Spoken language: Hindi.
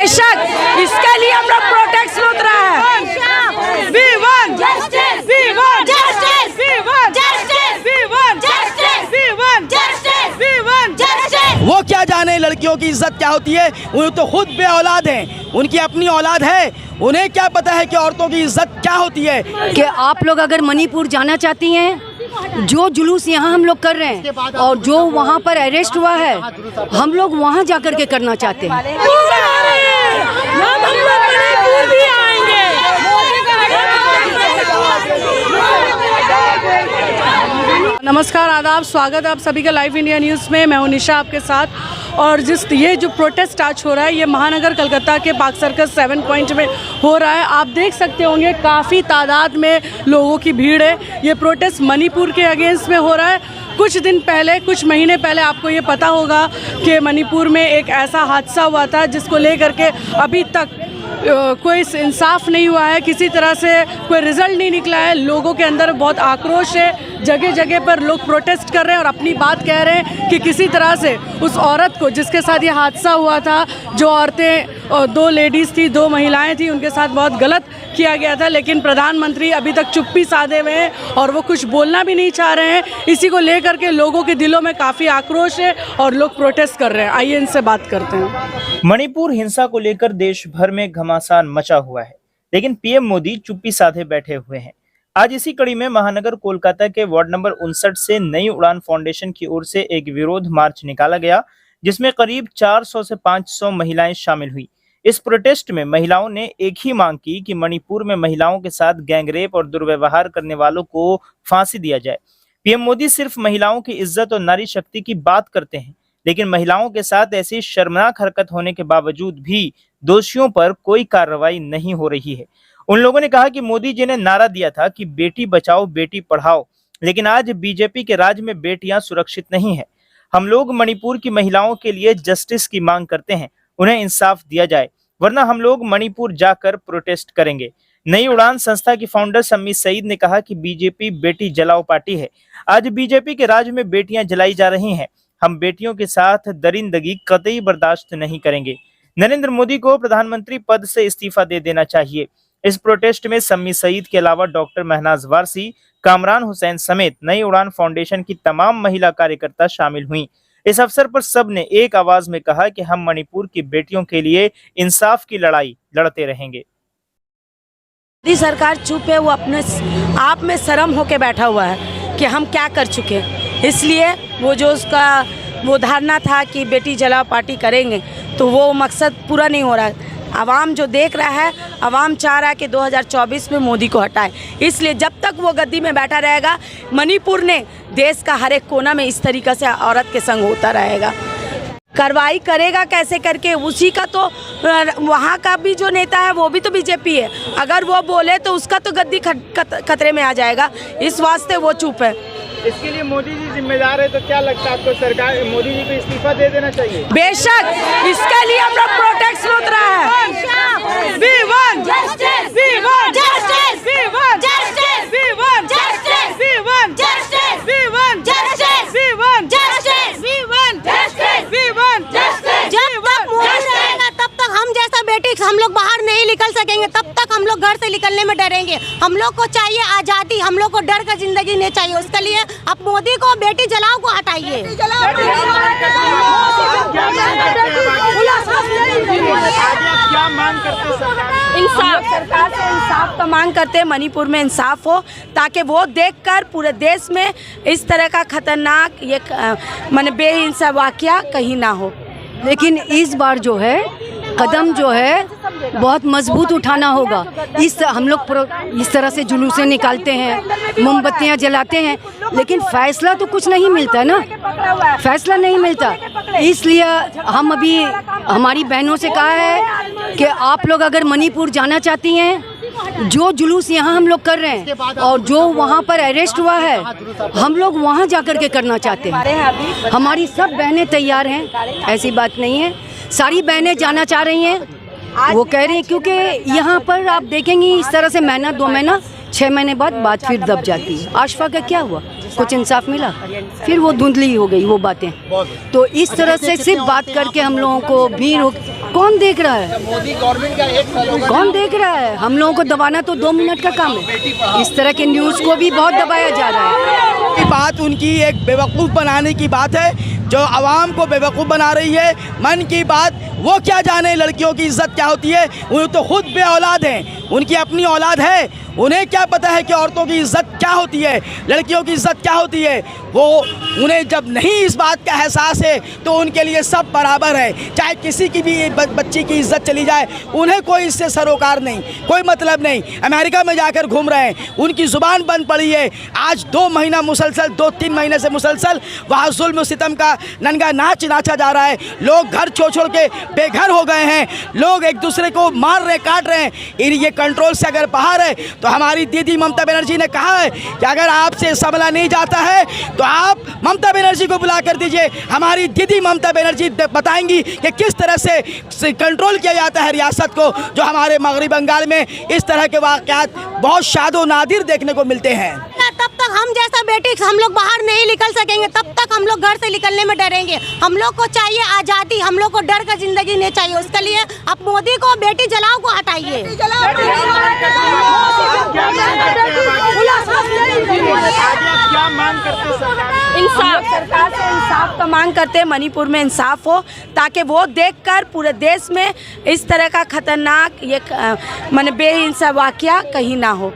बेशक इसके लिए हम लोग प्रोटेस्ट में उतरा है। We want justice, we want justice, we want justice, we want justice, we want justice, we want justice। वो क्या जाने लड़कियों की इज्जत क्या होती है, वो तो खुद बे औलाद हैं, उनकी अपनी औलाद है, उन्हें क्या पता है कि औरतों की इज्जत क्या होती है। कि आप लोग अगर मणिपुर जाना चाहती हैं, जो जुलूस यहाँ हम लोग कर रहे हैं और जो वहाँ पर अरेस्ट हुआ है, हम लोग वहाँ जाकर के करना चाहते हैं। नमस्कार, आदाब, स्वागत है आप सभी का लाइव इंडिया न्यूज़ में। मैं हूं निशा आपके साथ। और ये जो प्रोटेस्ट आज हो रहा है, ये महानगर कलकत्ता के पार्क सर्कस 7 पॉइंट में हो रहा है। आप देख सकते होंगे काफ़ी तादाद में लोगों की भीड़ है। ये प्रोटेस्ट मणिपुर के अगेंस्ट में हो रहा है। कुछ महीने पहले आपको ये पता होगा कि मणिपुर में एक ऐसा हादसा हुआ था जिसको लेकर के अभी तक कोई इंसाफ नहीं हुआ है, किसी तरह से कोई रिज़ल्ट नहीं निकला है। लोगों के अंदर बहुत आक्रोश है, जगह जगह पर लोग प्रोटेस्ट कर रहे हैं और अपनी बात कह रहे हैं कि किसी तरह से उस औरत को जिसके साथ ये हादसा हुआ था, जो औरतें 2 लेडीज़ थी, 2 महिलाएं थी, उनके साथ बहुत गलत किया गया था। लेकिन प्रधानमंत्री अभी तक चुप्पी साधे हुए हैं और वो कुछ बोलना भी नहीं चाह रहे हैं। इसी को लेकर के लोगों के दिलों में काफ़ी आक्रोश है और लोग प्रोटेस्ट कर रहे हैं। आइए इनसे बात करते हैं। मणिपुर हिंसा को लेकर देश भर में घमासान मचा हुआ है, लेकिन पीएम मोदी चुप्पी साधे बैठे हुए हैं। आज इसी कड़ी में महानगर कोलकाता के वार्ड नंबर 59 से नई उड़ान फाउंडेशन की ओर से एक विरोध मार्च निकाला गया, जिसमें करीब 400 से 500 महिलाएं शामिल हुई। इस प्रोटेस्ट में महिलाओं ने एक ही मांग की कि मणिपुर में महिलाओं के साथ गैंगरेप और दुर्व्यवहार करने वालों को फांसी दिया जाए। पीएम मोदी सिर्फ महिलाओं की इज्जत और नारी शक्ति की बात करते हैं, लेकिन महिलाओं के साथ ऐसी शर्मनाक हरकत होने के बावजूद भी दोषियों पर कोई कार्रवाई नहीं हो रही है। उन लोगों ने कहा कि मोदी जी ने नारा दिया था कि बेटी बचाओ बेटी पढ़ाओ, लेकिन आज बीजेपी के राज में बेटियां सुरक्षित नहीं है। हम लोग मणिपुर की महिलाओं के लिए जस्टिस की मांग करते हैं, उन्हें इंसाफ दिया जाए, वरना हम लोग मणिपुर जाकर प्रोटेस्ट करेंगे। नई उड़ान संस्था की फाउंडर सम्मी सईद ने कहा कि बीजेपी बेटी जलाओ पार्टी है। आज बीजेपी के राज में बेटियां जलाई जा रही हैं। हम बेटियों के साथ दरिंदगी कतई बर्दाश्त नहीं करेंगे। नरेंद्र मोदी को प्रधानमंत्री पद से इस्तीफा दे देना चाहिए। इस प्रोटेस्ट में सम्मी सईद के अलावा डॉक्टर महनाज वारसी, कामरान हुसैन समेत नई उड़ान फाउंडेशन की तमाम महिला कार्यकर्ता शामिल हुई। इस अवसर पर सब ने एक आवाज में कहा कि हम मणिपुर की बेटियों के लिए इंसाफ की लड़ाई लड़ते रहेंगे। मोदी सरकार चुप है, वो अपने आप में शर्म होके बैठा हुआ है कि हम क्या कर चुके। इसलिए वो जो उसका वो धारणा था कि बेटी जलाओ पार्टी करेंगे, तो वो मकसद पूरा नहीं हो रहा है। आवाम जो देख रहा है, आवाम चाह रहा है कि 2024 में मोदी को हटाए। इसलिए जब तक वो गद्दी में बैठा रहेगा, मणिपुर ने देश का हर एक कोना में इस तरीक़े से औरत के संग होता रहेगा। कार्रवाई करेगा कैसे करके, उसी का तो वहाँ का भी जो नेता है वो भी तो बीजेपी है। अगर वो बोले तो उसका तो गद्दी खतरे में आ जाएगा, इस वास्ते वो चुप है। इसके लिए मोदी जी जिम्मेदार है, तो क्या लगता है आपको सरकार मोदी जी को इस्तीफा दे देना चाहिए? बेशक इसके लिए हम लोग प्रोटेस्ट में उतरा है। We want justice, we want justice, we want justice, we want justice, we want justice, we want justice, we want justice, we want justice, we want justice। जब तक मोदी रहेगा तब तक हम जैसा बेटी हम लोग बाहर नहीं निकल सकेंगे, तब तक हम लोग घर से निकलने में डरेंगे। हम लोग को चाहिए आज़ादी, हम लोग को डर का जिंदगी नहीं चाहिए। उसके लिए अब मोदी को बेटी जलाओ को हटाइए। क्या मांग करते हैं? इंसाफ, सरकार से इंसाफ का मांग करते हैं। मणिपुर में इंसाफ हो, ताकि वो देखकर पूरे देश में इस तरह का खतरनाक ये माने बेहिंसा वाकया कहीं ना हो। लेकिन इस बार जो है कदम जो है बहुत मजबूत उठाना होगा। हम लोग इस तरह से जुलूसें निकालते हैं, मोमबत्तियां जलाते हैं, लेकिन फैसला तो कुछ नहीं मिलता ना, फैसला नहीं मिलता। इसलिए हम अभी हमारी बहनों से कहा है कि आप लोग अगर मणिपुर जाना चाहती हैं, जो जुलूस यहाँ हम लोग कर रहे हैं और जो वहाँ पर अरेस्ट हुआ है, हम लोग वहाँ जाकर के करना चाहते हैं। हमारी सब बहनें तैयार हैं, ऐसी बात नहीं है। सारी बहनें जाना चाह रही हैं, वो कह रही हैं, क्योंकि यहाँ पर आप देखेंगे इस तरह से महीना 2 महीना 6 महीने बाद बात फिर दब जाती है। आशफा का क्या हुआ? कुछ इंसाफ मिला? फिर वो धुंधली हो गई वो बातें। तो इस तरह से सिर्फ बात करके हम लोगों को भीड़ हो, कौन देख रहा है? मोदी गवर्नमेंट का 1 साल हो गया। कौन देख रहा है? हम लोगों को दबाना तो 2 मिनट का काम है। इस तरह के न्यूज़ को भी बहुत दबाया जा रहा है। की बात उनकी एक बेवकूफ़ बनाने की बात है, जो आवाम को बेवकूफ़ बना रही है। मन की बात, वो क्या जाने लड़कियों की इज्जत क्या होती है, वो तो खुद बे औलाद हैं, उनकी अपनी औलाद है, उन्हें क्या पता है कि औरतों की इज्जत क्या होती है, लड़कियों की इज्जत क्या होती है। वो उन्हें जब नहीं इस बात का एहसास है तो उनके लिए सब बराबर है, चाहे किसी की भी बच्ची की इज्जत चली जाए, उन्हें कोई इससे सरोकार नहीं, कोई मतलब नहीं। अमेरिका में जाकर घूम रहे हैं, उनकी ज़ुबान बंद पड़ी है। आज 2 महीना मुसलसल, 2-3 महीने से मुसलसल वहाँ जुल्म सितम का नंगा नाच नाचा जा रहा है। लोग घर छोड़ के बेघर हो गए हैं, लोग एक दूसरे को मार रहे, काट रहे हैं। ये कंट्रोल से अगर बाहर है तो हमारी दीदी ममता बनर्जी ने कहा है कि अगर आपसे संभला नहीं जाता है तो आप ममता बनर्जी को बुला कर दीजिए। हमारी दीदी ममता बनर्जी बताएंगी कि किस तरह से कंट्रोल किया जाता है रियासत को, जो हमारे मगरबी बंगाल में इस तरह के वाक़यात बहुत शादो नादिर देखने को मिलते हैं। तब तक हम जैसा बेटी हम लोग बाहर नहीं निकल सकेंगे, तब तक हम लोग घर से निकलने में डरेंगे। हम लोग को चाहिए आज़ादी, हम लोग को डर का जिंदगी नहीं चाहिए। उसके लिए आप मोदी को बेटी जलाओ को हटाइए। इंसाफ, सरकार से इंसाफ का मांग करते हैं। मणिपुर में इंसाफ हो ताकि वो देखकर पूरे देश में इस तरह का खतरनाक ये माने बेइंसाफ वाकया कहीं ना हो।